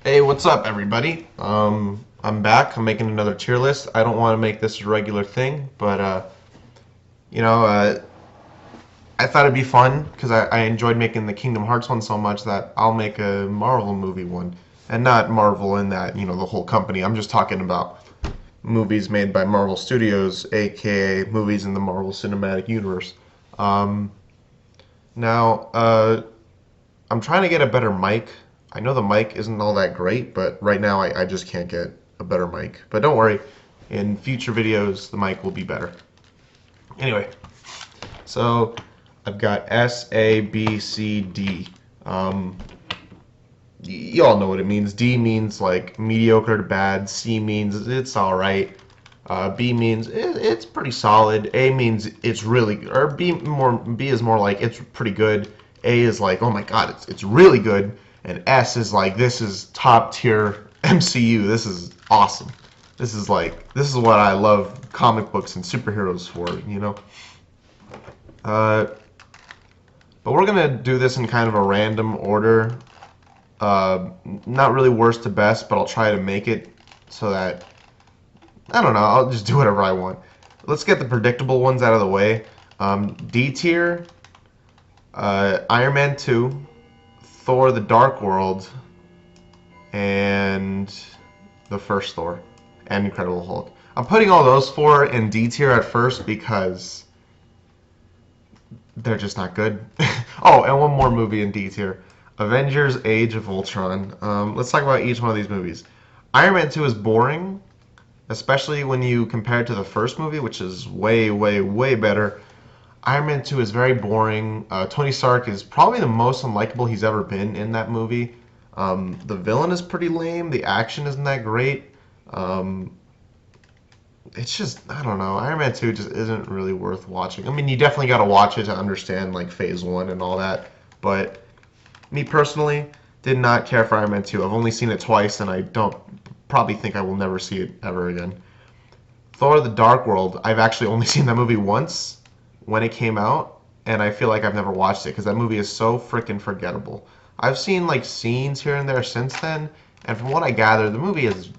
Hey, what's up, everybody? I'm back. I'm making another tier list. I don't want to make this a regular thing, but you know, uh, I thought it'd be fun because I enjoyed making the Kingdom Hearts one so much that I'll make a Marvel movie one, and not Marvel in that the whole company. I'm just talking about movies made by Marvel Studios, aka movies in the Marvel Cinematic Universe. Um, now, I'm trying to get a better mic. I know the mic isn't all that great, but right now I just can't get a better mic. But don't worry, in future videos the mic will be better. Anyway, so I've got S, A, B, C, D. Um, you all know what it means. D means like mediocre to bad. C means it's all right. B means it's pretty solid. A means it's really, or B is more like it's pretty good. A is like, oh my god, it's really good. And S is like, this is top tier MCU. This is awesome. This is what I love comic books and superheroes for. Uh, but we're gonna do this in kind of a random order. Uh, Not really worst to best, but I'll try to make it so that I don't know. I'll just do whatever I want. Let's get the predictable ones out of the way. D tier, Iron Man 2, Thor: The Dark World, and the first Thor, and Incredible Hulk. I'm putting all those four in D tier at first because they're just not good. Oh, and one more movie in D tier, Avengers: Age of Ultron. Let's talk about each one of these movies. Iron Man 2 is boring, especially when you compare it to the first movie, which is way, way, way better. Iron Man 2 is very boring. Tony Stark is probably the most unlikable he's ever been in that movie. The villain is pretty lame. The action isn't that great. Um, it's just, I don't know. Iron Man 2 just isn't really worth watching. I mean, you definitely got to watch it to understand like Phase 1 and all that. But me personally, did not care for Iron Man 2. I've only seen it twice, and I don't probably think I will never see it ever again. Thor: The Dark World, I've actually only seen that movie once when it came out, and I feel like I've never watched it because that movie is so freaking forgettable. I've seen like scenes here and there since then, and from what I gather, the movie is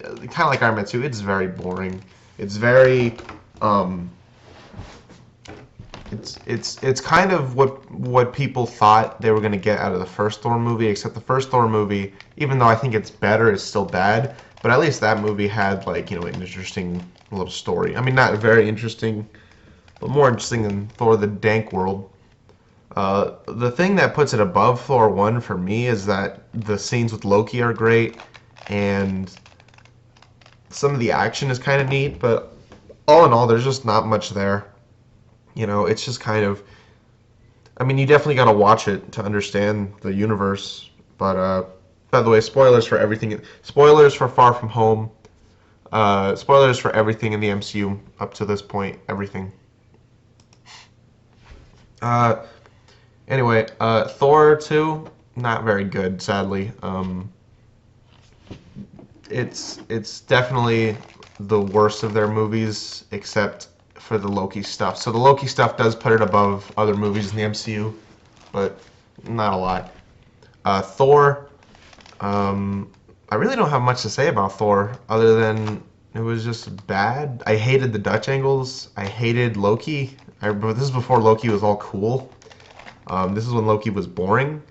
kind of like Iron Man 2. It's very boring. It's very um, it's kind of what people thought they were going to get out of the first Thor movie, except the first Thor movie, even though I think it's better, is still bad. But at least that movie had like an interesting little story. I mean, not very interesting, but more interesting than Thor: The Dank World. The thing that puts it above Thor 1 for me is that the scenes with Loki are great, and some of the action is kind of neat, but all in all, there's just not much there. It's just kind of I mean, you definitely got to watch it to understand the universe. But by the way, spoilers for everything. Spoilers for Far From Home. Spoilers for everything in the MCU up to this point. Everything. Uh, anyway, Thor 2, not very good, sadly. It's definitely the worst of their movies, except for the Loki stuff. So the Loki stuff does put it above other movies in the MCU, but not a lot. Thor, I really don't have much to say about Thor other than it was just bad. I hated the Dutch angles. I hated Loki. But this is before Loki was all cool. This is when Loki was boring.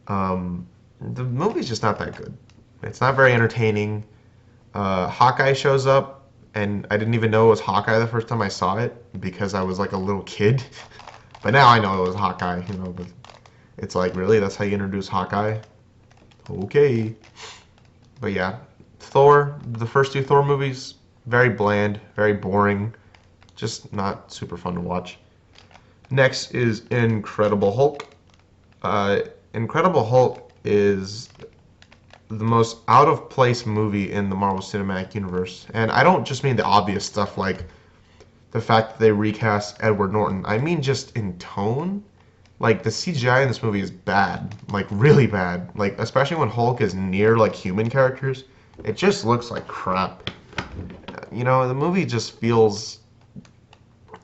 The movie's just not that good. It's not very entertaining. Hawkeye shows up, and I didn't even know it was Hawkeye the first time I saw it because I was like a little kid. But now I know it was Hawkeye. But it's like, really? That's how you introduce Hawkeye? Okay. But yeah, Thor, the first two Thor movies, very bland, very boring, just not super fun to watch. Next is Incredible Hulk. Uh, Incredible Hulk is the most out of place movie in the Marvel Cinematic Universe. And I don't just mean the obvious stuff like the fact that they recast Edward Norton. I mean just in tone. Like the CGI in this movie is bad, like really bad. Like especially when Hulk is near like human characters, it just looks like crap. The movie just feels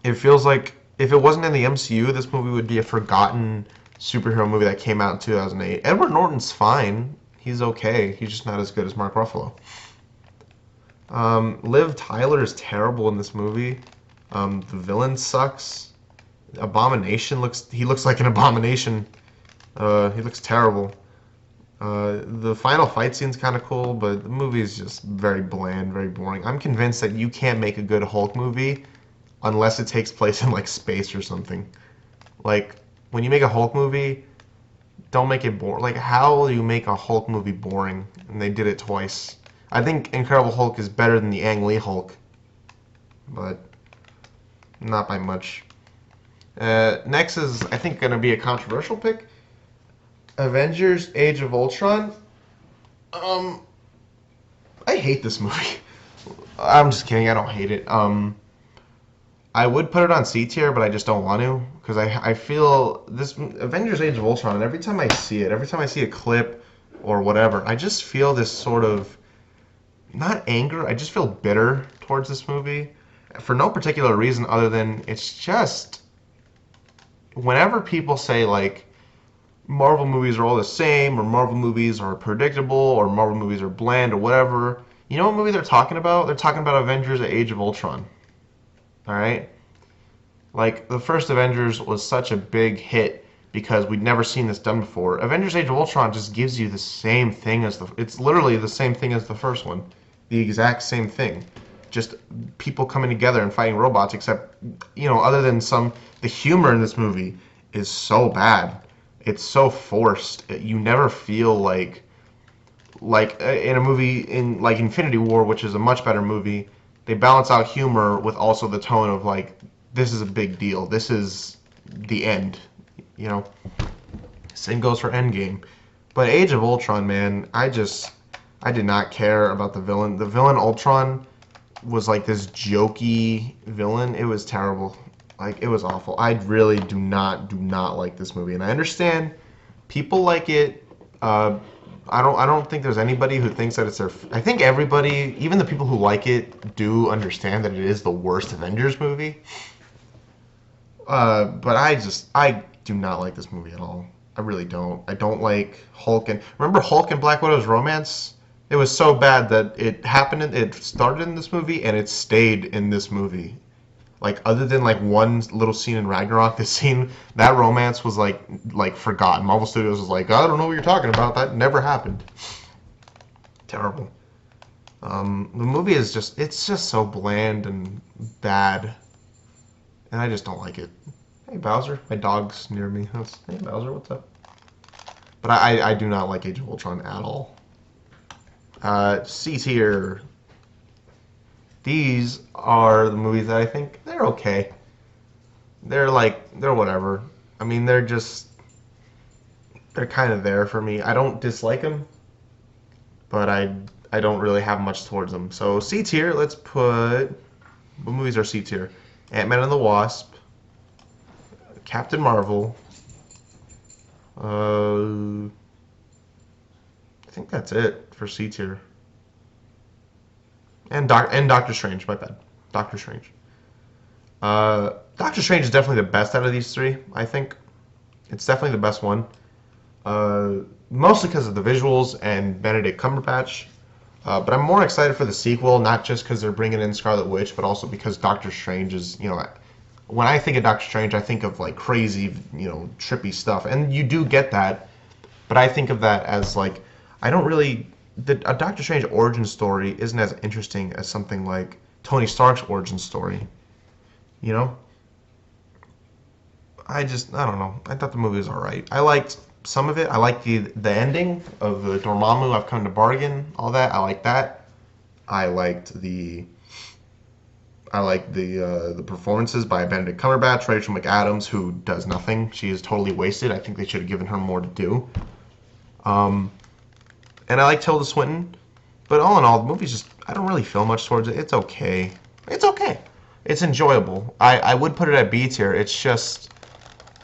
it feels like if it wasn't in the MCU, this movie would be a forgotten superhero movie that came out in 2008. Edward Norton's fine. He's okay. He's just not as good as Mark Ruffalo. Liv Tyler is terrible in this movie. The villain sucks. Abomination looks like an abomination. He looks terrible. The final fight scene's kind of cool, but the movie is just very bland, very boring. I'm convinced that you can't make a good Hulk movie unless it takes place in like space or something. Like when you make a Hulk movie, don't make it boring. Like how will you make a Hulk movie boring? And they did it twice. I think Incredible Hulk is better than the Ang Lee Hulk, but not by much. Next is, I think, going to be a controversial pick. Avengers: Age of Ultron. I hate this movie. I'm just kidding. I don't hate it. I would put it on C tier, but I just don't want to because I feel this Avengers: Age of Ultron, and every time I see it, every time I see a clip or whatever, I just feel this sort of not anger. I just feel bitter towards this movie for no particular reason other than it's just whenever people say like Marvel movies are all the same, or Marvel movies are predictable, or Marvel movies are bland, or whatever. You know what movie they're talking about? They're talking about Avengers: Age of Ultron. All right? Like, the first Avengers was such a big hit because we'd never seen this done before. Avengers: Age of Ultron just gives you the same thing as it's literally the same thing as the first one. The exact same thing. Just people coming together and fighting robots, except, other than the humor in this movie is so bad. It's so forced. You never feel like in a movie in like Infinity War, which is a much better movie, they balance out humor with also the tone of like this is a big deal. This is the end. Same goes for Endgame. But Age of Ultron, man, I did not care about the villain. The villain Ultron was like this jokey villain. It was terrible. Like it was awful. I really do not like this movie, and I understand people like it. I don't think there's anybody who thinks that it's their. I think everybody, even the people who like it, do understand that it is the worst Avengers movie. But I do not like this movie at all. I really don't. I don't like Hulk and remember Hulk and Black Widow's romance? It was so bad that it started in this movie and it stayed in this movie. Like other than like one little scene in Ragnarok, that romance was like forgotten. Marvel Studios was like, I don't know what you're talking about. That never happened. Terrible. The movie is it's just so bland and bad, and I just don't like it. Hey Bowser, my dog's near me. Hey Bowser, what's up? But I do not like Age of Ultron at all. C tier. These are the movies that I think they're okay. They're whatever. I mean, they're kind of there for me. I don't dislike them, but I don't really have much towards them. So C tier, let's put what movies are C tier? Ant-Man and the Wasp, Captain Marvel. I think that's it for C tier. And Doctor Strange, my bad. Doctor Strange. Doctor Strange is definitely the best out of these three, I think. It's definitely the best one. Mostly because of the visuals and Benedict Cumberbatch. But I'm more excited for the sequel, not just because they're bringing in Scarlet Witch, but also because Doctor Strange is, when I think of Doctor Strange, I think of like crazy, trippy stuff. And you do get that, but I think of that as like, I don't really a Doctor Strange origin story isn't as interesting as something like Tony Stark's origin story. I don't know. I thought the movie was alright. I liked some of it. I liked the ending of the Dormammu, I've come to bargain, all that. I liked that. I liked the performances by Benedict Cumberbatch, Rachel McAdams, who does nothing. She is totally wasted. I think they should have given her more to do. And I like Tilda Swinton, but all in all, the movie's I don't really feel much towards it. It's okay. It's okay. It's enjoyable. I would put it at B tier. It's just,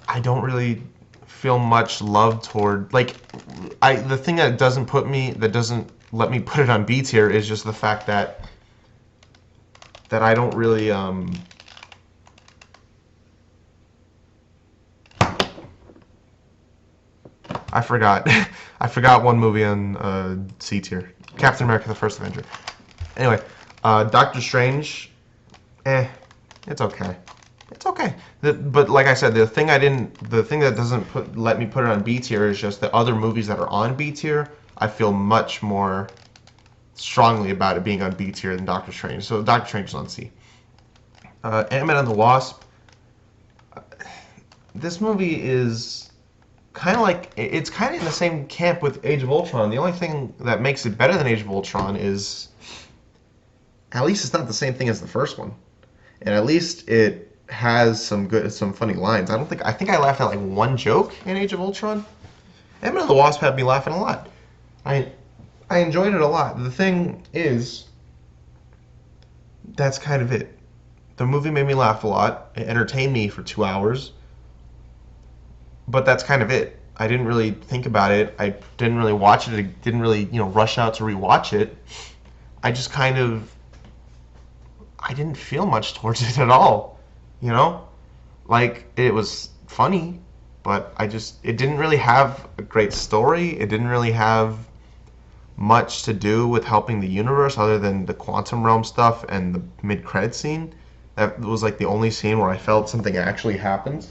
I don't really feel much love toward, the thing that doesn't let me put it on B tier is just the fact that I don't really, I forgot. I forgot one movie on C tier. Captain America: The First Avenger. Anyway, Doctor Strange. Eh, it's okay. It's okay. But like I said, the thing that doesn't let me put it on B tier is just the other movies that are on B tier. I feel much more strongly about it being on B tier than Doctor Strange. So Doctor Strange is on C. Ant-Man and the Wasp. This movie is kind of like it's kind of in the same camp with Age of Ultron. The only thing that makes it better than Age of Ultron is at least it's not the same thing as the first one, and at least it has some funny lines. I think I laughed at like one joke in Age of Ultron. Ant-Man and the Wasp had me laughing a lot. I I enjoyed it a lot. The thing is, that's kind of it. The movie made me laugh a lot. It entertained me for 2 hours, but that's kind of it. I didn't really think about it. I didn't really watch it. I didn't really, rush out to rewatch it. I just kind of, I didn't feel much towards it at all. You know, like it was funny, but it didn't really have a great story. It didn't really have much to do with helping the universe other than the quantum realm stuff and the mid-credit scene. That was like the only scene where I felt something actually happened.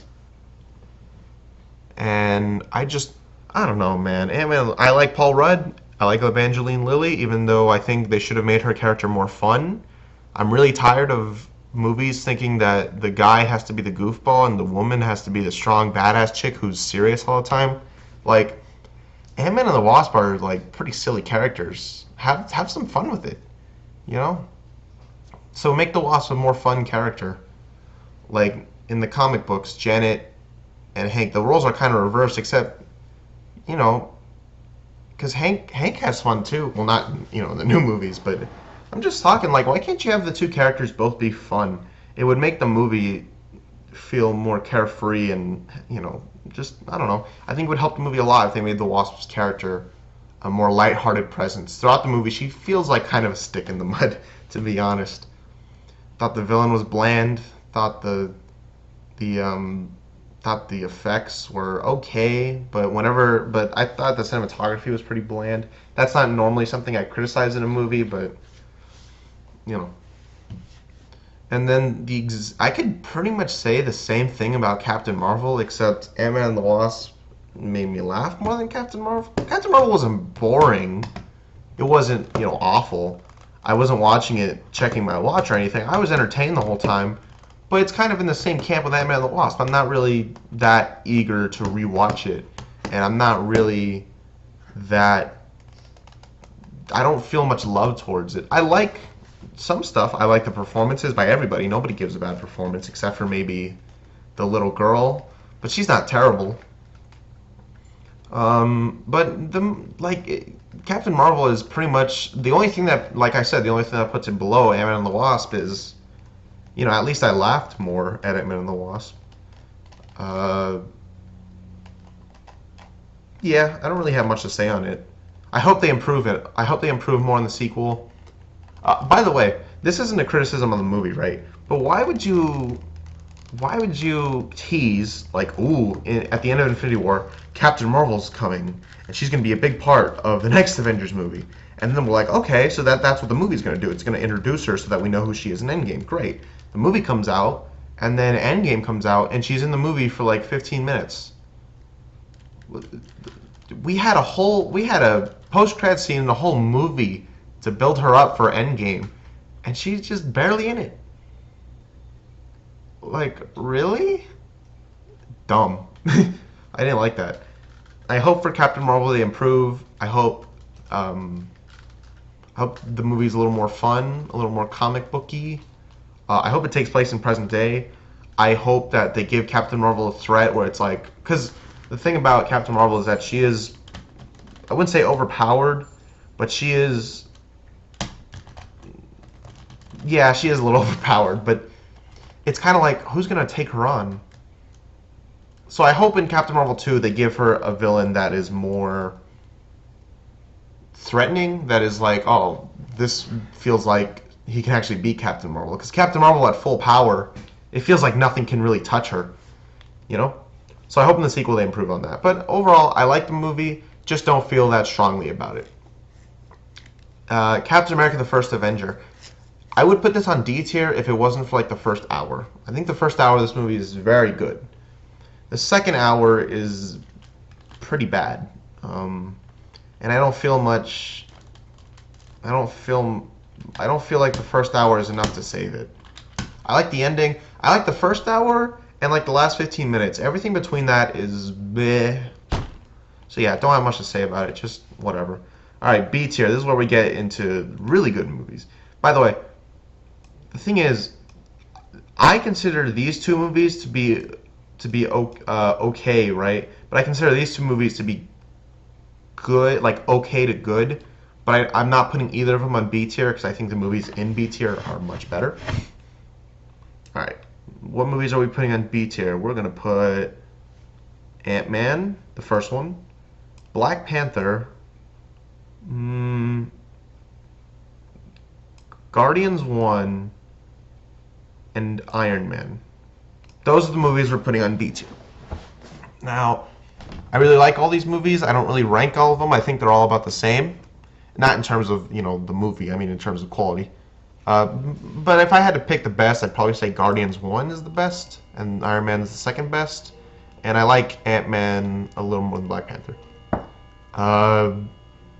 And I don't know, man. Ant-Man, I like Paul Rudd. I like Evangeline Lilly, even though I think they should have made her character more fun. I'm really tired of movies thinking that the guy has to be the goofball and the woman has to be the strong badass chick who's serious all the time. Like, Ant-Man and the Wasp are like pretty silly characters. Have some fun with it, you know? So make the Wasp a more fun character. Like in the comic books, Janet and Hank, the roles are kind of reversed, except, you know, because Hank has fun too. Well, not in the new movies, but I'm just talking like, why can't you have the two characters both be fun? It would make the movie feel more carefree and just I don't know. I think it would help the movie a lot if they made the Wasp's character a more lighthearted presence throughout the movie. She feels like kind of a stick in the mud, to be honest. Thought the villain was bland. The thought the effects were okay, but I thought the cinematography was pretty bland. That's not normally something I criticize in a movie, but you know. And then I could pretty much say the same thing about Captain Marvel, except Ant-Man and the Wasp made me laugh more than Captain Marvel. Captain Marvel wasn't boring. It wasn't, awful. I wasn't watching it, checking my watch or anything. I was entertained the whole time. But it's kind of in the same camp with Ant-Man and the Wasp. I'm not really that eager to rewatch it. And I'm not really that... I don't feel much love towards it. I like some stuff. I like the performances by everybody. Nobody gives a bad performance except for maybe the little girl, but she's not terrible. But Captain Marvel is pretty much the only thing that, like I said, the only thing that puts it below Ant-Man and the Wasp is, at least I laughed more at Ant-Man and the Wasp. Yeah, I don't really have much to say on it. I hope they improve it. I hope they improve more in the sequel. By the way, this isn't a criticism of the movie, right? But why would you tease like, at the end of Infinity War, Captain Marvel's coming and she's going to be a big part of the next Avengers movie? And then we're like, okay, so that's what the movie's going to do. It's going to introduce her so that we know who she is in Endgame. Great. The movie comes out, and then Endgame comes out, and she's in the movie for like 15 minutes. We had a post-credit scene in the whole movie to build her up for Endgame, and she's just barely in it. Like, really? Dumb. I didn't like that. I hope for Captain Marvel they improve. I hope the movie's a little more fun, a little more comic booky. I hope it takes place in present day. I hope that they give Captain Marvel a threat where it's like, because the thing about Captain Marvel is that she is, I wouldn't say overpowered, but she is, yeah, she is a little overpowered, but it's kind of like, who's going to take her on? So I hope in Captain Marvel 2 they give her a villain that is more threatening, that is like, oh, this feels like he can actually beat Captain Marvel. Because Captain Marvel at full power, it feels like nothing can really touch her, you know? So I hope in the sequel they improve on that. But overall, I like the movie, just don't feel that strongly about it. Captain America: The First Avenger. I would put this on D tier if it wasn't for like the first hour. I think the first hour of this movie is very good. The second hour is pretty bad, and I don't feel much. I don't feel. I don't feel like the first hour is enough to save it. I like the ending. I like the first hour and like the last 15 minutes. Everything between that is bleh. So yeah, don't have much to say about it. Just whatever. All right, B tier. This is where we get into really good movies. By the way, the thing is, I consider these two movies to be okay, right? But I consider these two movies to be good, like okay to good. But I'm not putting either of them on B tier because I think the movies in B tier are much better. All right, what movies are we putting on B tier? We're gonna put Ant-Man, the first one, Black Panther, Guardians 1, and Iron Man. Those are the movies we're putting on B tier. Now, I really like all these movies. I don't really rank all of them. I think they're all about the same. Not in terms of, the movie. I mean in terms of quality. But if I had to pick the best, I'd probably say Guardians 1 is the best, and Iron Man is the second best. And I like Ant-Man a little more than Black Panther.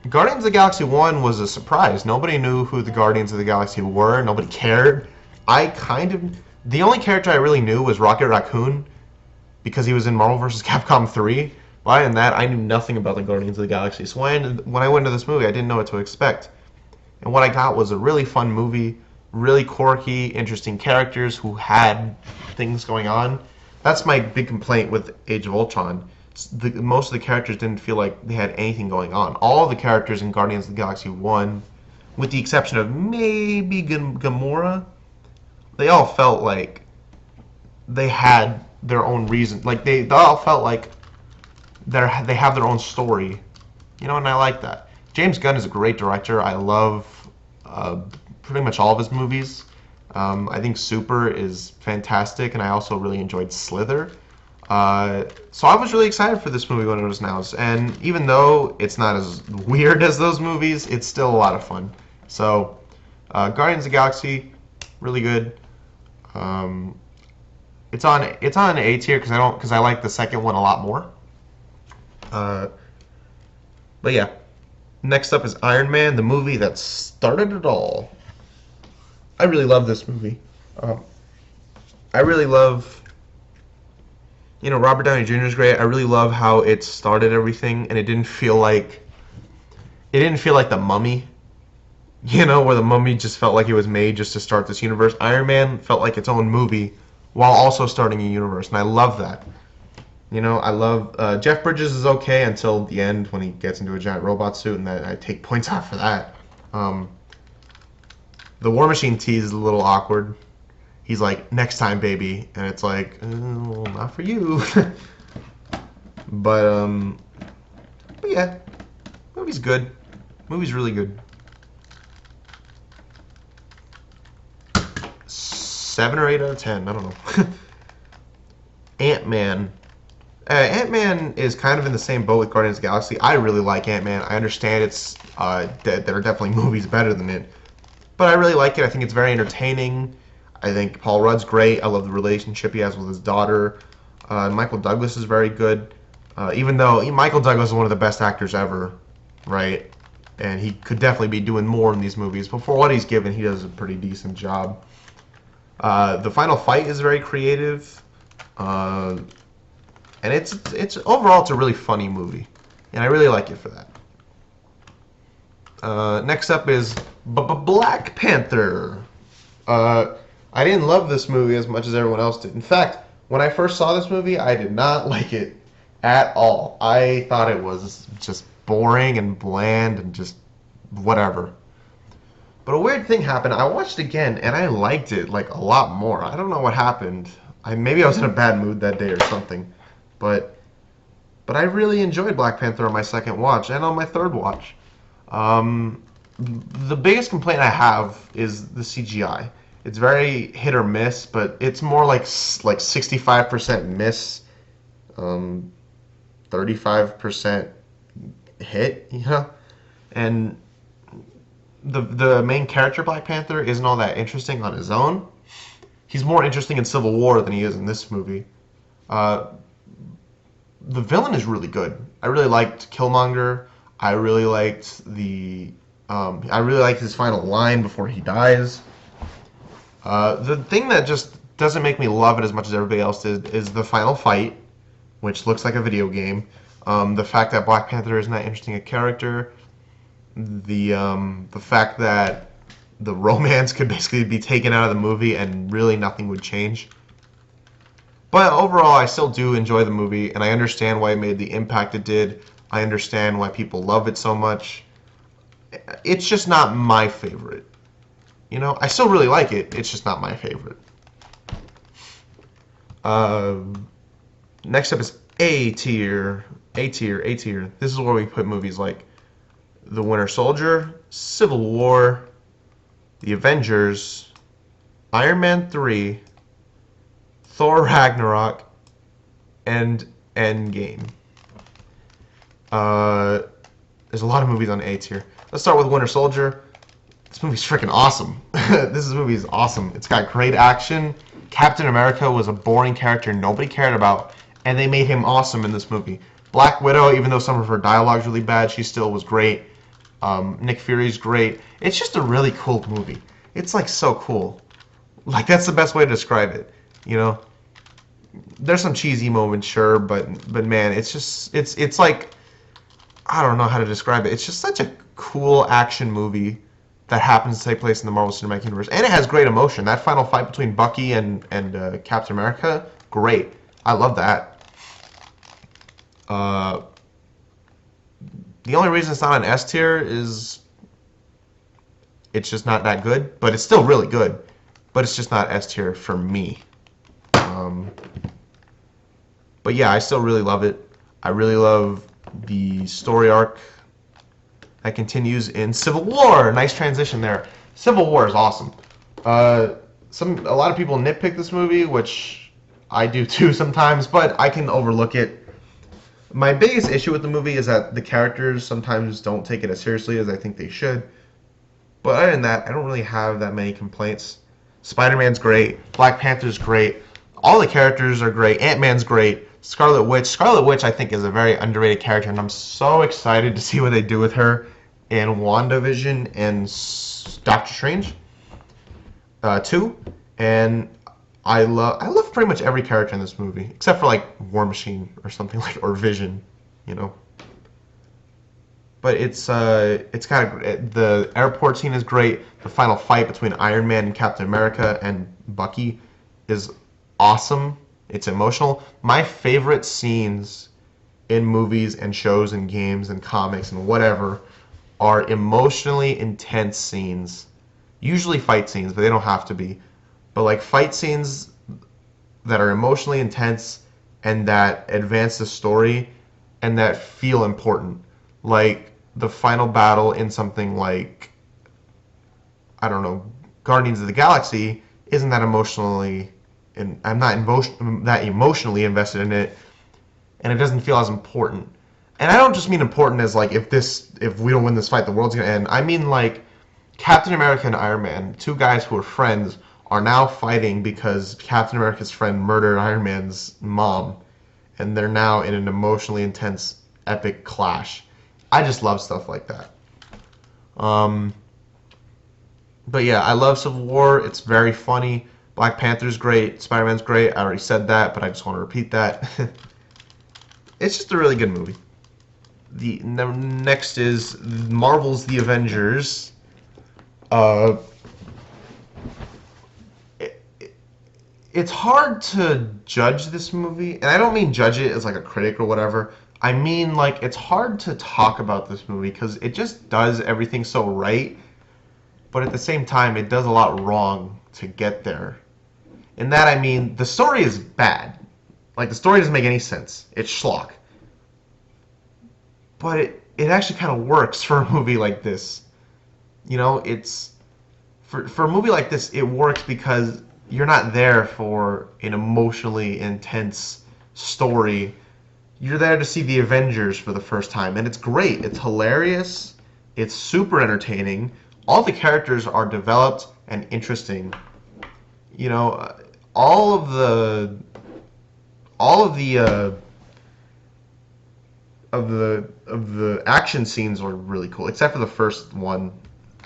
Guardians of the Galaxy 1 was a surprise. Nobody knew who the Guardians of the Galaxy were. Nobody cared. The only character I really knew was Rocket Raccoon because he was in Marvel vs. Capcom 3. But other than that, I knew nothing about the Guardians of the Galaxy. So when I went into this movie, I didn't know what to expect. And what I got was a really fun movie, really quirky, interesting characters who had things going on. That's my big complaint with Age of Ultron. Most of the characters didn't feel like they had anything going on. All of the characters in Guardians of the Galaxy 1, with the exception of maybe Gamora, they all felt like they had their own reason. Like they all felt like they have their own story, and I like that. James Gunn is a great director. I love pretty much all of his movies. I think Super is fantastic, and I also really enjoyed Slither. So I was really excited for this movie when it was announced, and even though it's not as weird as those movies, it's still a lot of fun. So, Guardians of the Galaxy, really good. It's on A tier because I like the second one a lot more. But yeah, next up is Iron Man, the movie that started it all. I really love this movie. I really love. Robert Downey Jr. is great. I really love how it started everything, and it didn't feel like The Mummy, where The Mummy just felt like it was made just to start this universe. Iron Man felt like its own movie while also starting a universe, and I love that. I love Jeff Bridges is okay until the end when he gets into a giant robot suit, and I take points off for that. The War Machine tease is a little awkward. He's like, next time, baby. And it's like, oh, not for you. but yeah. Movie's good. Movie's really good. 7 or 8 out of 10. I don't know. Ant-Man. Ant-Man is kind of in the same boat with Guardians of the Galaxy. I really like Ant-Man. I understand there are definitely movies better than it. But I really like it. I think it's very entertaining. I think Paul Rudd's great. I love the relationship he has with his daughter. Michael Douglas is very good. Even though Michael Douglas is one of the best actors ever, right? And he could definitely be doing more in these movies. But for what he's given, he does a pretty decent job. The final fight is very creative. And it's overall, it's a really funny movie. And I really like it for that. Next up is Black Panther. I didn't love this movie as much as everyone else did. In fact, when I first saw this movie, I did not like it at all. I thought it was just boring and bland and just whatever. But a weird thing happened. I watched it again, and I liked it like a lot more. I don't know what happened. Maybe I was in a bad mood that day or something. But I really enjoyed Black Panther on my second watch and on my third watch. The biggest complaint I have is the CGI. It's very hit or miss, but it's more like 65% miss. um, 35% hit, and the main character Black Panther isn't all that interesting on his own. He's more interesting in Civil War than he is in this movie. Uh, the villain is really good. I really liked Killmonger. I really liked I really liked his final line before he dies. The thing that just doesn't make me love it as much as everybody else did is the final fight, which looks like a video game. The fact that Black Panther isn't that interesting a character. The fact that the romance could basically be taken out of the movie and really nothing would change. But overall, I still do enjoy the movie, and I understand why it made the impact it did. I understand why people love it so much. It's just not my favorite. I still really like it. It's just not my favorite. Next up is A tier. A tier. A tier. This is where we put movies like The Winter Soldier, Civil War, The Avengers, Iron Man 3, Thor Ragnarok, and Endgame. There's a lot of movies on A tier. Let's start with Winter Soldier. This movie's freaking awesome. This movie is awesome. It's got great action. Captain America was a boring character nobody cared about, and they made him awesome in this movie. Black Widow, even though some of her dialogue's really bad, she still was great. Nick Fury's great. It's just a really cool movie. It's like so cool. Like that's the best way to describe it. There's some cheesy moments, sure, but man, it's like I don't know how to describe it. It's just such a cool action movie that happens to take place in the Marvel Cinematic Universe, and it has great emotion. That final fight between Bucky and Captain America, great. I love that. The only reason it's not an S tier is it's just not that good, but it's still really good. But it's just not S tier for me. But yeah, I still really love it. I really love the story arc that continues in Civil War. Nice transition there. Civil War is awesome. A lot of people nitpick this movie, which I do too sometimes, but I can overlook it. My biggest issue with the movie is that the characters sometimes don't take it as seriously as I think they should. But other than that, I don't really have that many complaints. Spider-Man's great. Black Panther's great. All the characters are great. Ant-Man's great. Scarlet Witch. Scarlet Witch, I think, is a very underrated character, and I'm so excited to see what they do with her in WandaVision and Doctor Strange 2. And I love pretty much every character in this movie, except for like War Machine or something like, or Vision, But it's got the airport scene is great. The final fight between Iron Man and Captain America and Bucky is awesome. It's emotional. My favorite scenes in movies and shows and games and comics and whatever are emotionally intense scenes. Usually fight scenes, but they don't have to be. But like fight scenes that are emotionally intense and that advance the story and that feel important. Like the final battle in something like, I don't know, Guardians of the Galaxy isn't that emotionally, and I'm not that emotionally invested in it, and it doesn't feel as important. And I don't just mean important as like if we don't win this fight, the world's gonna end. I mean like Captain America and Iron Man, two guys who are friends, are now fighting because Captain America's friend murdered Iron Man's mom, and they're now in an emotionally intense, epic clash. I just love stuff like that. But yeah, I love Civil War. It's very funny. Black Panther's great. Spider-Man's great. I already said that, but I just want to repeat that. It's just a really good movie. The next is Marvel's The Avengers. It's hard to judge this movie, and I don't mean judge it as like a critic or whatever. I mean like it's hard to talk about this movie because it just does everything so right, but at the same time it does a lot wrong to get there. In that I mean the story is bad. Like the story doesn't make any sense. It's schlock. But it actually kind of works for a movie like this. It's for a movie like this, it works because you're not there for an emotionally intense story you're there to see the Avengers for the first time, and it's great. It's hilarious. It's super entertaining. All the characters are developed and interesting. You know, all of the all of the action scenes are really cool, except for the first one.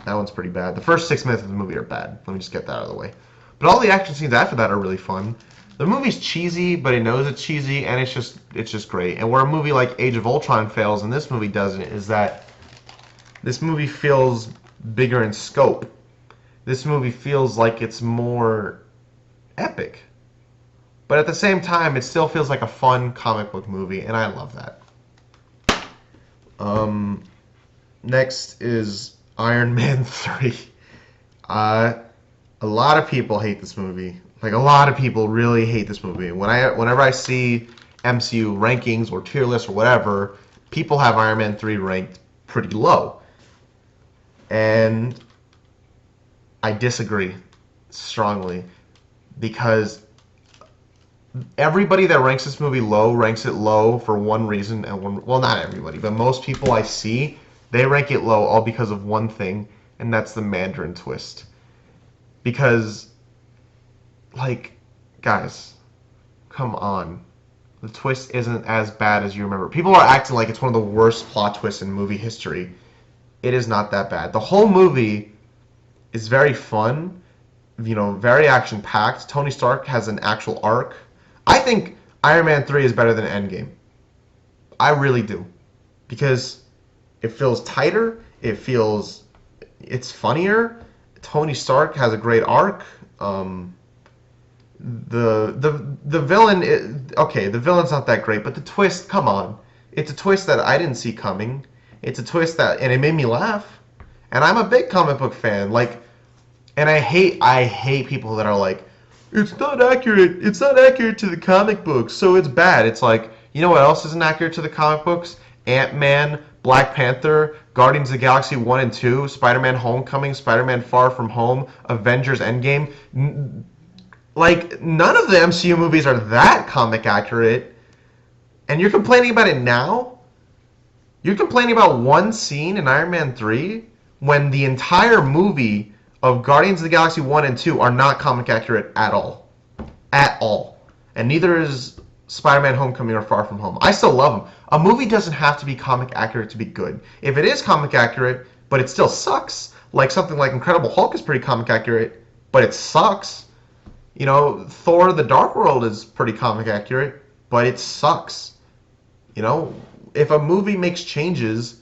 That one's pretty bad. The first 6 minutes of the movie are bad. Let me just get that out of the way. But all the action scenes after that are really fun. The movie's cheesy, but it knows it's cheesy, and it's just great. And where a movie like Age of Ultron fails and this movie doesn't is that this movie feels bigger in scope. This movie feels like it's more epic. But at the same time, it still feels like a fun comic book movie, and I love that. Next is Iron Man 3. A lot of people hate this movie. Like, a lot of people really hate this movie. Whenever I see MCU rankings or tier lists or whatever, people have Iron Man 3 ranked pretty low. And I disagree strongly, because everybody that ranks this movie low ranks it low for one reason, and well, not everybody, but most people I see, they rank it low all because of one thing, and that's the Mandarin twist. Because, like, guys, come on. The twist isn't as bad as you remember. People are acting like it's one of the worst plot twists in movie history. It is not that bad. The whole movie is very fun, you know, very action-packed. Tony Stark has an actual arc. I think Iron Man 3 is better than Endgame. I really do. Because it feels tighter, it's funnier. Tony Stark has a great arc. The villain, okay, the villain's not that great, but the twist, come on. It's a twist that I didn't see coming. It's a twist and it made me laugh. And I'm a big comic book fan. Like, and I hate people that are like, it's not accurate to the comic books, so it's bad. It's like, you know what else isn't accurate to the comic books? Ant-Man, Black Panther, Guardians of the Galaxy 1 and 2, Spider-Man Homecoming, Spider-Man Far From Home, Avengers Endgame. Like, none of the MCU movies are that comic accurate. And you're complaining about it now? You're complaining about one scene in Iron Man 3 when the entire movie of Guardians of the Galaxy 1 and 2 are not comic accurate at all. At all. And neither is Spider-Man Homecoming or Far From Home. I still love them. A movie doesn't have to be comic accurate to be good. If it is comic accurate, but it still sucks, like something like Incredible Hulk is pretty comic accurate, but it sucks. You know, Thor The Dark World is pretty comic accurate, but it sucks. You know, if a movie makes changes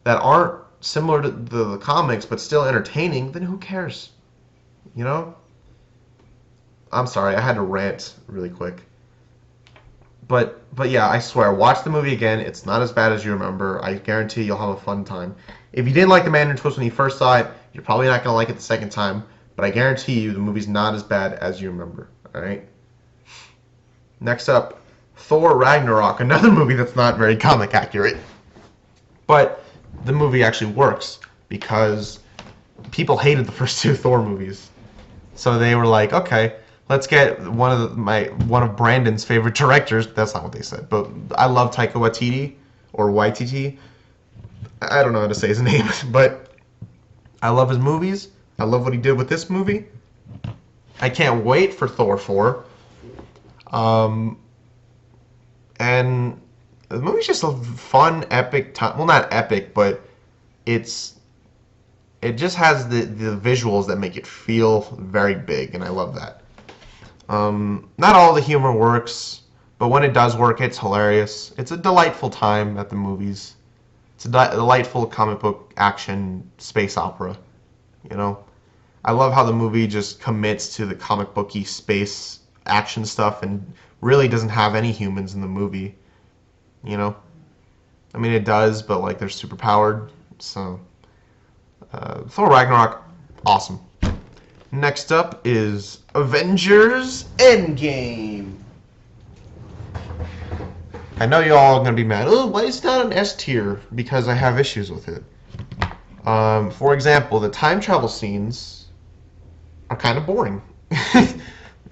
that aren't similar to the comics but still entertaining, then who cares? You know? I'm sorry, I had to rant really quick. But yeah, I swear, watch the movie again. It's not as bad as you remember. I guarantee you'll have a fun time. If you didn't like the Mandarin twist when you first saw it, you're probably not going to like it the second time. But I guarantee you the movie's not as bad as you remember. Alright? Next up, Thor Ragnarok. Another movie that's not very comic accurate. But the movie actually works because people hated the first two Thor movies. So they were like, okay, let's get one of Brandon's favorite directors. That's not what they said, but I love Taika Waititi or Waititi. I don't know how to say his name, but I love his movies. I love what he did with this movie. I can't wait for Thor 4. And the movie's just a fun, epic time. Well, not epic, but it just has the visuals that make it feel very big, and I love that. Not all the humor works, but when it does work, it's hilarious. It's a delightful time at the movies. It's a delightful comic book action space opera. You know, I love how the movie just commits to the comic booky space action stuff and really doesn't have any humans in the movie. You know, I mean it does, but like they're super powered. So Thor Ragnarok, awesome. Next up is Avengers Endgame. I know you all are going to be mad. Oh, why is that an S tier? Because I have issues with it. For example, the time travel scenes are kind of boring.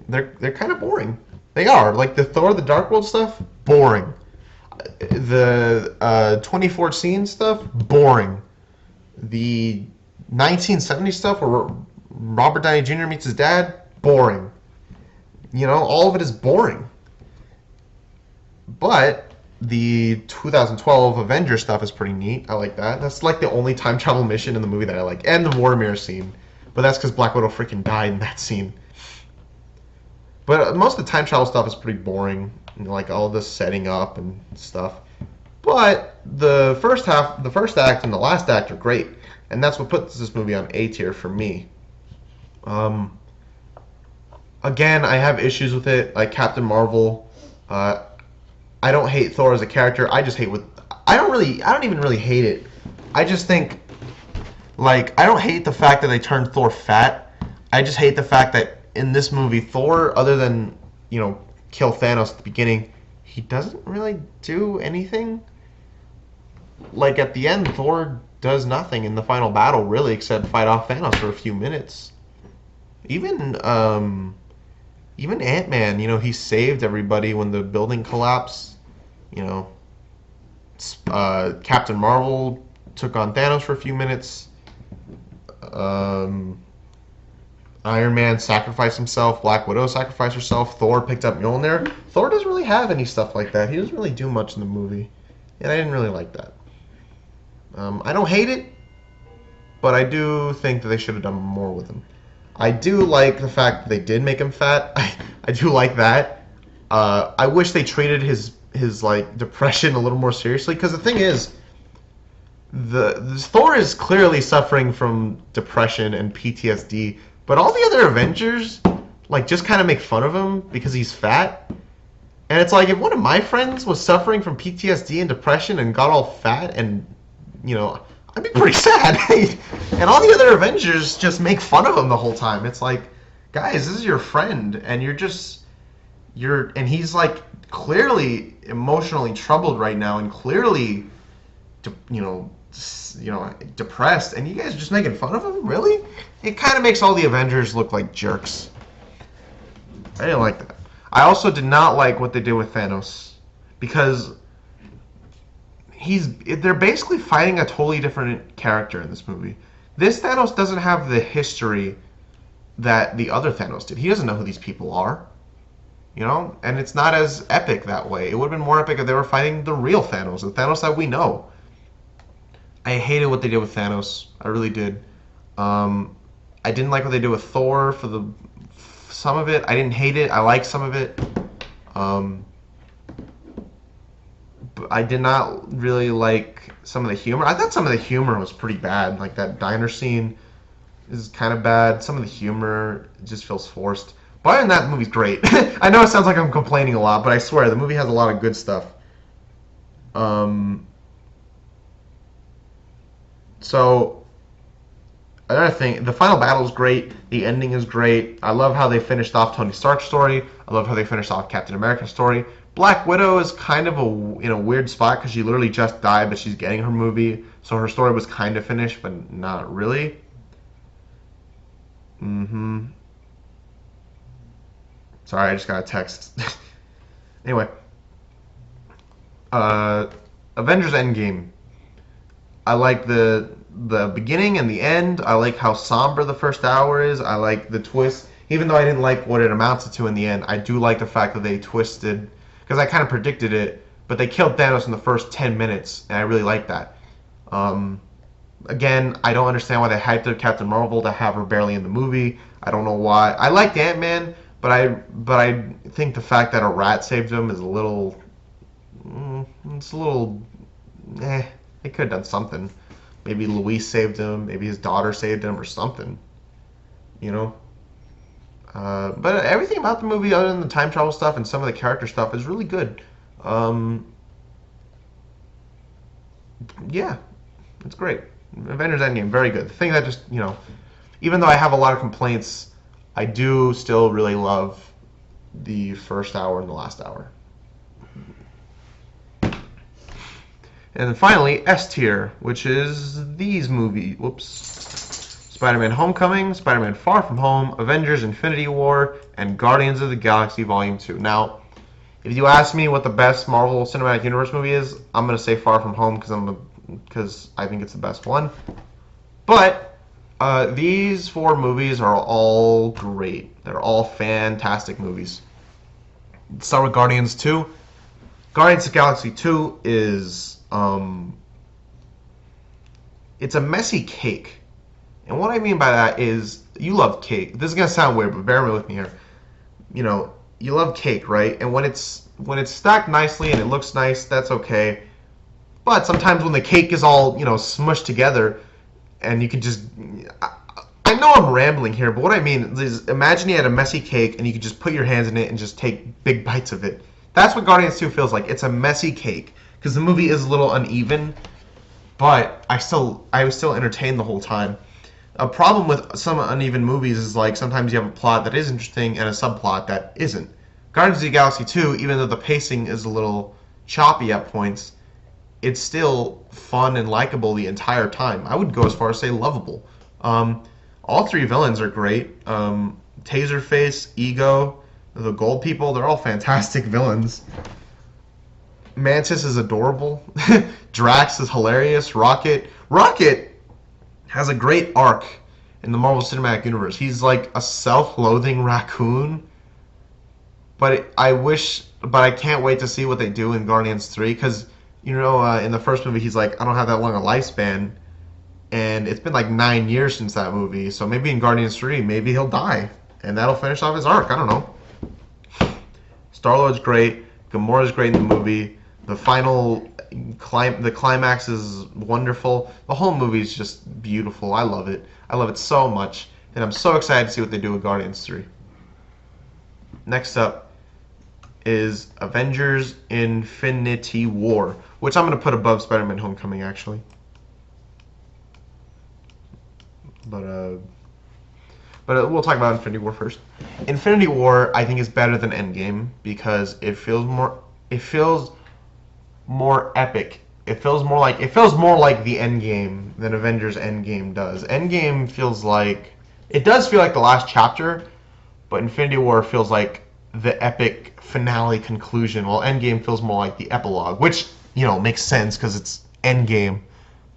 They're kind of boring. They are. Like the Thor, the Dark World stuff, boring. The 2014 stuff, boring. The 1970 stuff where Robert Downey Jr. meets his dad, boring. You know, all of it is boring. But the 2012 Avengers stuff is pretty neat. I like that. That's like the only time travel mission in the movie that I like. And the War Mirror scene. But that's because Black Widow freaking died in that scene. But most of the time travel stuff is pretty boring. Like all the setting up and stuff. But the first act and the last act are great. And that's what puts this movie on A tier for me. Again, I have issues with it. Like Captain Marvel. I don't hate Thor as a character. I just hate with. I don't even really hate it. I just think, like, I don't hate the fact that they turned Thor fat. I just hate the fact that in this movie, Thor, other than, kill Thanos at the beginning, he doesn't really do anything. Like, at the end, Thor does nothing in the final battle, really, except fight off Thanos for a few minutes. Even Ant-Man, he saved everybody when the building collapsed. Captain Marvel took on Thanos for a few minutes. Iron Man sacrificed himself. Black Widow sacrificed herself. Thor picked up Mjolnir. Thor doesn't really have any stuff like that. He doesn't really do much in the movie. And I didn't really like that. I don't hate it, but I do think that they should have done more with him. I do like the fact that they did make him fat. I do like that. I wish they treated his like depression a little more seriously, because the thing is, this Thor is clearly suffering from depression and PTSD, but all the other Avengers like just kind of make fun of him because he's fat. And it's like, if one of my friends was suffering from PTSD and depression and got all fat, and I'd be pretty sad. And all the other Avengers just make fun of him the whole time. It's like, guys, this is your friend, and and he's like clearly emotionally troubled right now, and clearly, depressed, and you guys are just making fun of him? Really? It kind of makes all the Avengers look like jerks. I didn't like that. I also did not like what they did with Thanos, because they're basically fighting a totally different character in this movie. This Thanos doesn't have the history that the other Thanos did. He doesn't know who these people are. And it's not as epic that way. It would have been more epic if they were fighting the real Thanos, the Thanos that we know. I hated what they did with Thanos. I really did. I didn't like what they did with Thor for some of it. I didn't hate it. I liked some of it. But I did not really like some of the humor. I thought some of the humor was pretty bad. Like that diner scene is kind of bad. Some of the humor just feels forced. But other than that, the movie's great. I know it sounds like I'm complaining a lot, but I swear, the movie has a lot of good stuff. So, another thing, the final battle is great. The ending is great. I love how they finished off Tony Stark's story. I love how they finished off Captain America's story. Black Widow is kind of in a weird spot because she literally just died, but she's getting her movie. So her story was kind of finished, but not really. Sorry, I just got a text. Anyway. Avengers Endgame. I like the beginning and the end. I like how somber the first hour is. I like the twist. Even though I didn't like what it amounted to in the end, I do like the fact that they twisted, because I kind of predicted it, but they killed Thanos in the first 10 minutes, and I really like that. Again, I don't understand why they hyped up Captain Marvel to have her barely in the movie. I don't know why. I liked Ant-Man, but I think the fact that a rat saved him is a little... They could have done something. Maybe Luis saved him. Maybe his daughter saved him or something. But everything about the movie, other than the time travel stuff and some of the character stuff, is really good. Yeah, it's great. Avengers Endgame, very good. The thing that just, even though I have a lot of complaints, I do still really love the first hour and the last hour. And then finally, S tier, which is these movies. Whoops. Spider-Man Homecoming, Spider-Man Far From Home, Avengers Infinity War, and Guardians of the Galaxy Volume 2. Now, If you ask me what the best Marvel Cinematic Universe movie is, I'm gonna say Far From Home because I think it's the best one. But these four movies are all great. They're all fantastic movies. Let's start with Guardians 2. Guardians of the Galaxy 2 is it's a messy cake. And what I mean by that is you love cake. This is gonna sound weird, but bear with me here. You know, you love cake, right? And when it's stacked nicely and it looks nice, that's okay. But sometimes when the cake is all, smushed together and you can just I know I'm rambling here, but what I mean is imagine you had a messy cake and you could just put your hands in it and just take big bites of it. That's what Guardians 2 feels like. It's a messy cake because the movie is a little uneven, but I was still entertained the whole time. A problem with some uneven movies is like sometimes you have a plot that is interesting and a subplot that isn't. Guardians of the Galaxy 2, even though the pacing is a little choppy at points, it's still fun and likable the entire time. I would go as far as say lovable. All three villains are great. Taserface, Ego, the Gold People, they're all fantastic villains. Mantis is adorable. Drax is hilarious. Rocket has a great arc in the Marvel Cinematic Universe. He's like a self-loathing raccoon, but I can't wait to see what they do in Guardians 3 because in the first movie he's like, I don't have that long a lifespan, and it's been like 9 years since that movie. So maybe in Guardians 3, maybe he'll die, and that'll finish off his arc. I don't know. Star-Lord's great. Gamora's great in the movie. The climax is wonderful. The whole movie is just beautiful. I love it. I love it so much, and I'm so excited to see what they do with Guardians 3. Next up is Avengers Infinity War, which I'm going to put above Spider-Man Homecoming, actually. But we'll talk about Infinity War first. Infinity War, I think, is better than Endgame because it feels more epic. It feels more like the Endgame than Avengers Endgame does. Endgame does feel like the last chapter, but Infinity War feels like the epic finale conclusion, while Endgame feels more like the epilogue, which makes sense because it's Endgame.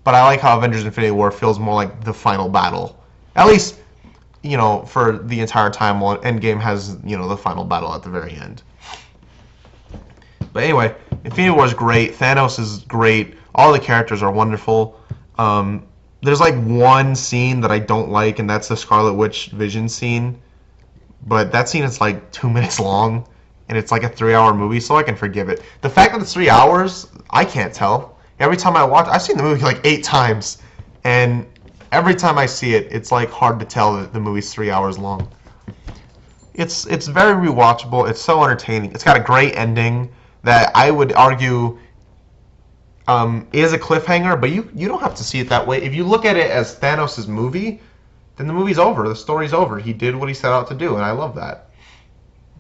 But I like how Avengers Infinity War feels more like the final battle, at least for the entire time, while Endgame has the final battle at the very end. But anyway, Infinity War is great. Thanos is great. All the characters are wonderful. There's like one scene that I don't like, and that's the Scarlet Witch Vision scene. But that scene is like 2 minutes long, and it's like a 3-hour movie, so I can forgive it. The fact that it's 3 hours, I can't tell. Every time I watch, I've seen the movie like 8 times, and every time I see it, it's like hard to tell that the movie's 3 hours long. It's very rewatchable. It's so entertaining. It's got a great ending that I would argue is a cliffhanger, but you don't have to see it that way. If you look at it as Thanos' movie, then the movie's over. The story's over. He did what he set out to do, and I love that.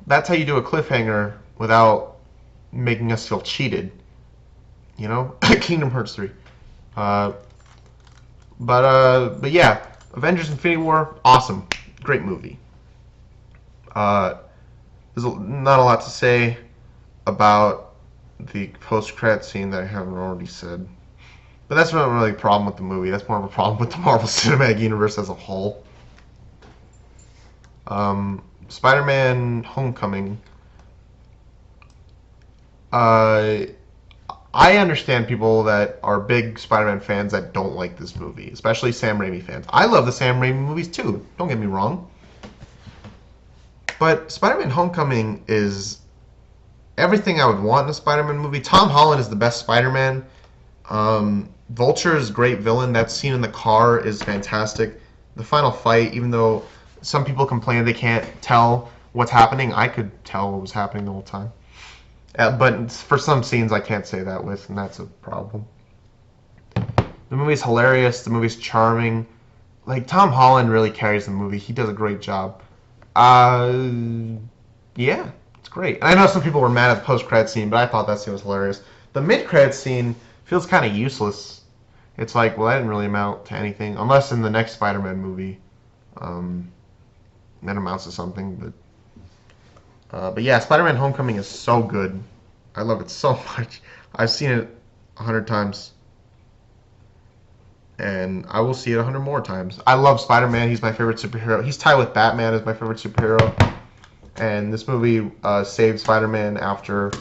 That's how you do a cliffhanger without making us feel cheated. Kingdom Hearts 3. But yeah, Avengers Infinity War, awesome. Great movie. There's not a lot to say about the post-credit scene that I haven't already said. But that's not really a problem with the movie. That's more of a problem with the Marvel Cinematic Universe as a whole. Spider-Man Homecoming. I understand people that are big Spider-Man fans that don't like this movie, especially Sam Raimi fans. I love the Sam Raimi movies too, don't get me wrong. But Spider-Man Homecoming is everything I would want in a Spider-Man movie. Tom Holland is the best Spider-Man. Vulture is a great villain. That scene in the car is fantastic. The final fight, even though some people complain they can't tell what's happening, I could tell what was happening the whole time. But for some scenes I can't say that with, and that's a problem. The movie's hilarious. The movie's charming. Like, Tom Holland really carries the movie. He does a great job. Yeah, it's great. And I know some people were mad at the post-credit scene, but I thought that scene was hilarious. The mid-credit scene feels kind of useless. It's like, well, that didn't really amount to anything, unless in the next Spider-Man movie that amounts to something. But But yeah, Spider-Man: Homecoming is so good. I love it so much. I've seen it 100 times, and I will see it 100 more times. I love Spider-Man. He's my favorite superhero. He's tied with Batman as my favorite superhero. And this movie saved Spider-Man after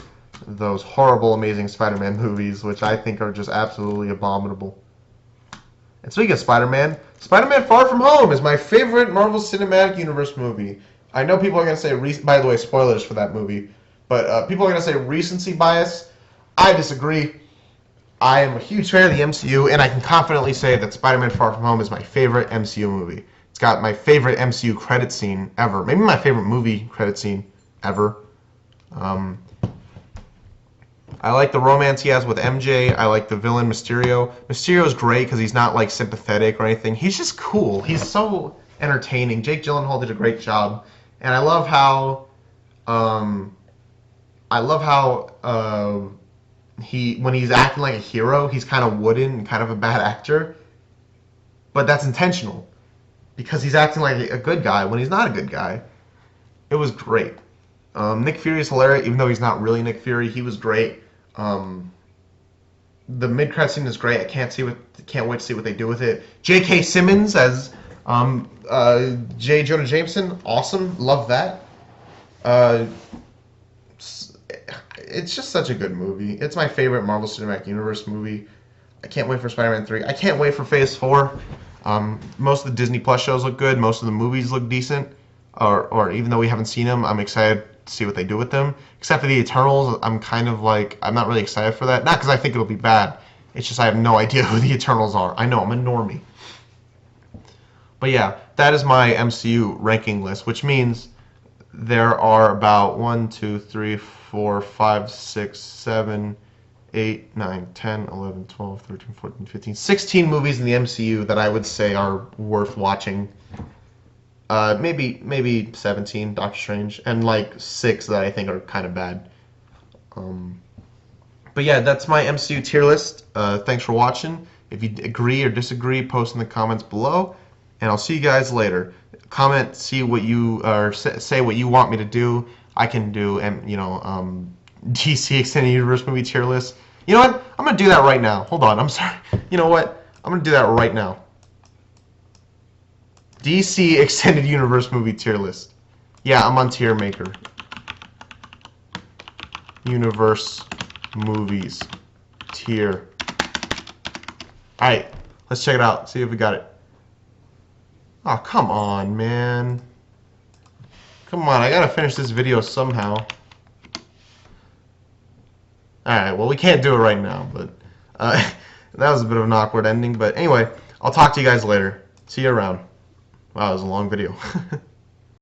those horrible, Amazing Spider-Man movies, which I think are just absolutely abominable. And speaking of Spider-Man, Spider-Man Far From Home is my favorite Marvel Cinematic Universe movie. I know people are going to say, by the way, spoilers for that movie, but people are going to say recency bias. I disagree. I am a huge fan of the MCU, and I can confidently say that Spider-Man Far From Home is my favorite MCU movie. It's got my favorite MCU credit scene ever. Maybe my favorite movie credit scene ever. Um, I like the romance he has with MJ. I like the villain Mysterio. Mysterio's great because he's not like sympathetic or anything. He's just cool. He's so entertaining. Jake Gyllenhaal did a great job, and I love how, he when he's acting like a hero, he's kind of wooden and kind of a bad actor, but that's intentional because he's acting like a good guy when he's not a good guy. It was great. Nick Fury is hilarious, even though he's not really Nick Fury. He was great. Um, the mid-credit scene is great. I can't wait to see what they do with it. J.K. Simmons as J. Jonah Jameson, awesome. Love that. Uh, it's just such a good movie. It's my favorite Marvel Cinematic Universe movie. I can't wait for Spider-Man 3. I can't wait for Phase 4. Most of the Disney Plus shows look good. Most of the movies look decent. Or even though we haven't seen them, I'm excited to see what they do with them. Except for the Eternals, I'm kind of like, I'm not really excited for that. Not because I think it'll be bad. It's just I have no idea who the Eternals are. I know, I'm a normie. But yeah, that is my MCU ranking list, which means there are about 1, 2, 3, 4, 5, 6, 7, 8, 9, 10, 11, 12, 13, 14, 15, 16 movies in the MCU that I would say are worth watching. Maybe 17, Doctor Strange, and like 6 that I think are kind of bad. But yeah, that's my MCU tier list. Thanks for watching. If you agree or disagree, post in the comments below, and I'll see you guys later. Comment, see what you or say what you want me to do. I can do, DC Extended Universe movie tier list. You know what? I'm gonna do that right now. Hold on, I'm sorry. You know what? I'm gonna do that right now. DC Extended Universe movie tier list. Yeah, I'm on Tier Maker. Universe movies tier. Alright, let's check it out. See if we got it. Oh, come on, man. Come on, I gotta finish this video somehow. Alright, well, we can't do it right now, but that was a bit of an awkward ending. But anyway, I'll talk to you guys later. See you around. Wow, that was a long video.